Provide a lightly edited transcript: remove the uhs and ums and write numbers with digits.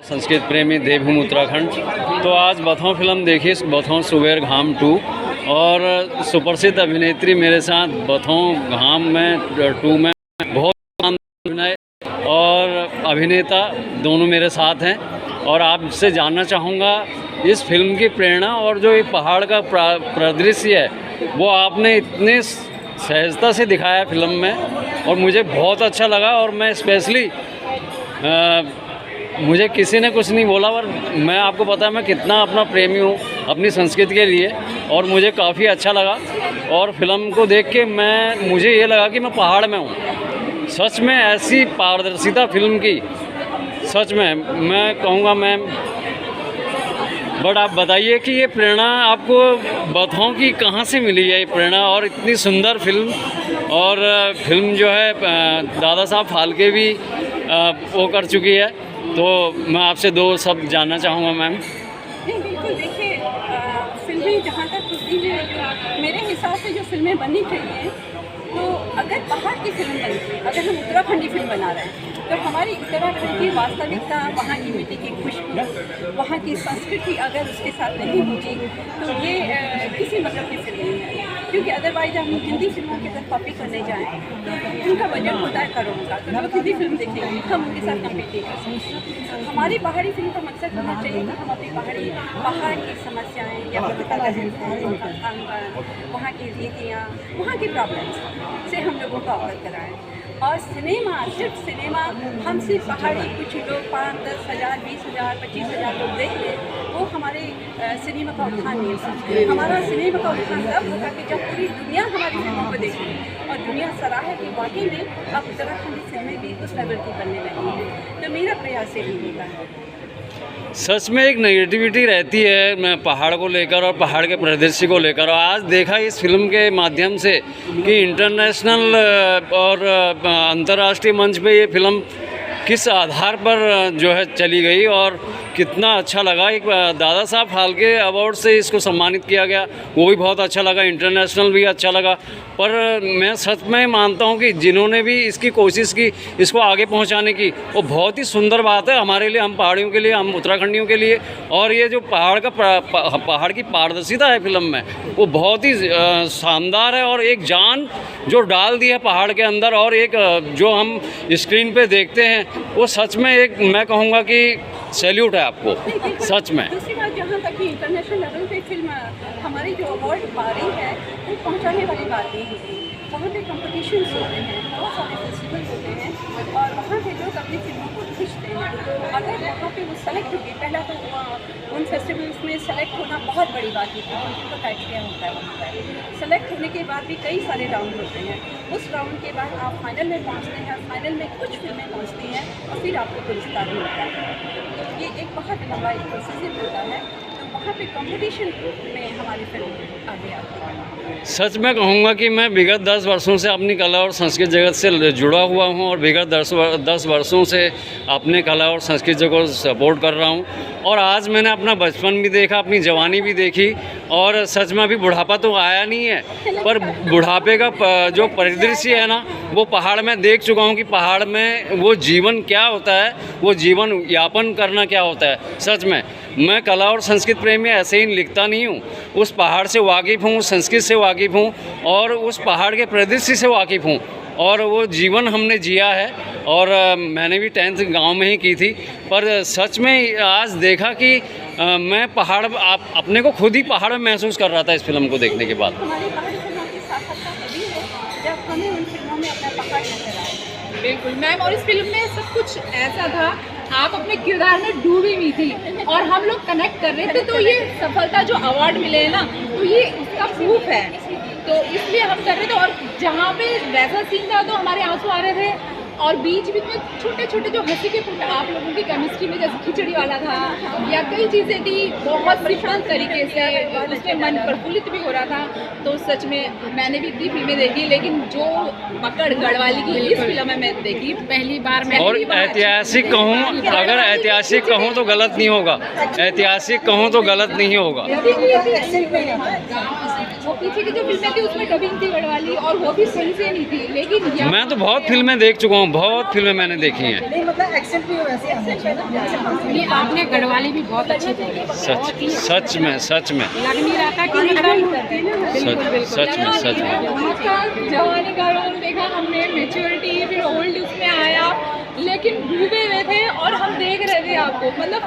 संस्कृत प्रेमी देवभूमि उत्तराखंड। तो आज बथौं फिल्म देखी, बथौं सुबेर घाम 2, और सुप्रसिद्ध अभिनेत्री मेरे साथ बथौं घाम में 2 में बहुत अभिनय और अभिनेता दोनों मेरे साथ हैं। और आपसे जानना चाहूँगा इस फिल्म की प्रेरणा, और जो ये पहाड़ का परिदृश्य है वो आपने इतने सहजता से दिखाया फिल्म में, और मुझे बहुत अच्छा लगा। और मैं स्पेशली मुझे किसी ने कुछ नहीं बोला, पर मैं आपको पता है मैं कितना अपना प्रेमी हूँ अपनी संस्कृति के लिए, और मुझे काफ़ी अच्छा लगा। और फिल्म को देख के मुझे ये लगा कि मैं पहाड़ में हूँ। सच में ऐसी पारदर्शिता फिल्म की, सच में मैं कहूँगा मैम। बट आप बताइए कि ये प्रेरणा आपको बथौं की कहाँ से मिली है, ये प्रेरणा? और इतनी सुंदर फिल्म, और फिल्म जो है दादा साहब फाल्के भी वो कर चुकी है। तो मैं आपसे 2 शब्द जानना चाहूँगा मैम। नहीं, बिल्कुल। देखिए, फिल्में जहाँ तक होती हैं, मेरे हिसाब से जो फिल्में बननी चाहिए, तो अगर पहाड़ की फिल्म बनती, अगर हम उत्तराखंडी फिल्म बना रहे हैं, तो हमारी उत्तराखंड की वास्तविकता, वहाँ की मिट्टी की खुशबू, वहाँ की संस्कृति अगर उसके साथ नहीं होती, तो ये किसी मतलब की फिल्म नहीं है। क्योंकि अदरवाइज हम हिंदी फिल्मों की तरफ कॉपी करने जाएँ तो उनका बजट होता है करोड़ों का, तो लोग हिंदी फिल्म देखेंगे, हम उनके साथ कम्पीट नहीं कर सकते। हमारी पहाड़ी फिल्म का मकसद होना चाहिए कि हम अपनी पहाड़ की समस्याएँ या वहाँ की रीतियाँ, वहाँ की प्रॉब्लम्स से हम लोगों को अवगत कराएँ। और सिनेमा, सिर्फ सिनेमा, हम सिर्फ पहाड़ी कुछ लोग 5, 10 हज़ार, 20 हज़ार, 25 हज़ार लोग देख लें, वो हमारे सिनेमा का उत्थान नहीं हो सकता। हमारा सिनेमा का उत्थान तब होगा कि जब पूरी दुनिया हमारी फिल्मों को देखेगी और दुनिया सराहे कि वाकई में अब उत्तराखंडी फिल्में भी उस लेवल की बनने लगी हैं। तो मेरा प्रयास यही होगा। सच में एक नेगेटिविटी रहती है मैं पहाड़ को लेकर और पहाड़ के परिदृश्य को लेकर। और आज देखा इस फिल्म के माध्यम से कि इंटरनेशनल और अंतर्राष्ट्रीय मंच पे ये फिल्म किस आधार पर जो है चली गई, और कितना अच्छा लगा। एक दादा साहब फाल्के अवार्ड से इसको सम्मानित किया गया, वो भी बहुत अच्छा लगा, इंटरनेशनल भी अच्छा लगा। पर मैं सच में मानता हूँ कि जिन्होंने भी इसकी कोशिश की इसको आगे पहुँचाने की, वो बहुत ही सुंदर बात है हमारे लिए, हम पहाड़ियों के लिए, हम उत्तराखंडियों के लिए। और ये जो पहाड़ की पारदर्शिता है फिल्म में, वो बहुत ही शानदार है। और एक जान जो डाल दी है पहाड़ के अंदर, और एक जो हम स्क्रीन पे देखते हैं, वो सच में एक, मैं कहूँगा कि सैल्यूट है आपको, सच में। दूसरी बात, जहाँ तक कि इंटरनेशनल लेवल पे फिल्म हमारी जो अवार्ड पा रही है, वो पहुँचाने वाली बात नहीं होती। वहाँ पे कॉम्पिटिशन्स होते हैं, बहुत सारे फेस्टिवल होते हैं, और वहाँ पे लोग अपनी फिल्मों को खींचते हैं। अगर वहाँ पे वो सेलेक्ट होगी, पहला तो उन फेस्टिवल्स में सेलेक्ट होना बहुत बड़ी बात होती है, उनका क्राइटेरिया होता है वहाँ पर। सेलेक्ट होने के बाद भी कई सारे राउंड होते हैं, उस राउंड के बाद आप फाइनल में पहुँचते हैं, फाइनल में कुछ फिल्में पहुँचती हैं, और फिर आपको पुरस्कार मिलता है। तो ये एक बहुत लंबा एक प्रोसेस होता है, तो वहाँ पे कंपटीशन में हमारी फिल्म आगे आती है। सच में कहूँगा कि मैं विगत 10 वर्षों से अपनी कला और संस्कृत जगत से जुड़ा हुआ हूँ, और विगत 10 वर्षों से अपने कला और संस्कृति को सपोर्ट कर रहा हूँ। और आज मैंने अपना बचपन भी देखा, अपनी जवानी भी देखी, और सच में अभी बुढ़ापा तो आया नहीं है, पर बुढ़ापे का जो परिदृश्य है ना, वो पहाड़ में देख चुका हूँ कि पहाड़ में वो जीवन क्या होता है, वो जीवन यापन करना क्या होता है। सच में मैं कला और संस्कृत प्रेमी ऐसे ही लिखता नहीं हूँ, उस पहाड़ से वाकिफ़ हूँ, संस्कृत से वाकिफ़ हूँ, और उस पहाड़ के परिदृश्य से वाकिफ़ हूँ, और वो जीवन हमने जिया है। और मैंने भी 10th गांव में ही की थी, पर सच में आज देखा कि मैं पहाड़ अपने को खुद ही पहाड़ में महसूस कर रहा था इस फिल्म को देखने के बाद। हमारी पहाड़ी फिल्मों की सार्थकता तभी है जब हमें उन फिल्मों में अपना पहाड़ नजर आए। बिल्कुल मैम, और इस फिल्म में सब कुछ ऐसा था, आप अपने किरदार में डूबी हुई थी और हम लोग कनेक्ट कर रहे थे। तो ये सफलता जो अवार्ड मिले हैं ना, तो ये उसका प्रूफ है, तो इसलिए हम कर रहे थे। और जहाँ पे वैसा सीन था तो हमारे आंसू आ रहे थे, और बीच बीच में छोटे छोटे जो हंसी के पुट आप लोगों की केमिस्ट्री में, जैसे खिचड़ी वाला था या कई चीज़ें थी, बहुत प्रशांत तरीके से उसमें मन प्रफुल्लित भी हो रहा था। तो सच में मैंने भी इतनी फिल्में देखी, लेकिन जो पकड़ गढ़वाली की इस फिल्म में मैं देखी पहली बार। और ऐतिहासिक कहूँ, अगर ऐतिहासिक कहूँ तो गलत नहीं होगा, ऐतिहासिक कहूँ तो गलत नहीं होगा। वो पीछे की जो फिल्में थी उसमें डबिंग थी गढ़वाली और वो भी सही से नहीं थी, लेकिन यहाँ मैं तो बहुत फिल्में देख चुका हूँ, बहुत फिल्में मैंने देखी हैं। नहीं मतलब एक्सेंट भी वैसे आना चाहिए ना। ये आपने गढ़वाली भी बहुत अच्छी बोली, सच में लग नहीं रहा था कि एकदम सच में वहाँ का जवानी का रोल देखा हमने, मेच्योरिटी फिर ओल्ड उसमें आया, लेकिन डूबे हुए थे और हम देख रहे थे आपको, मतलब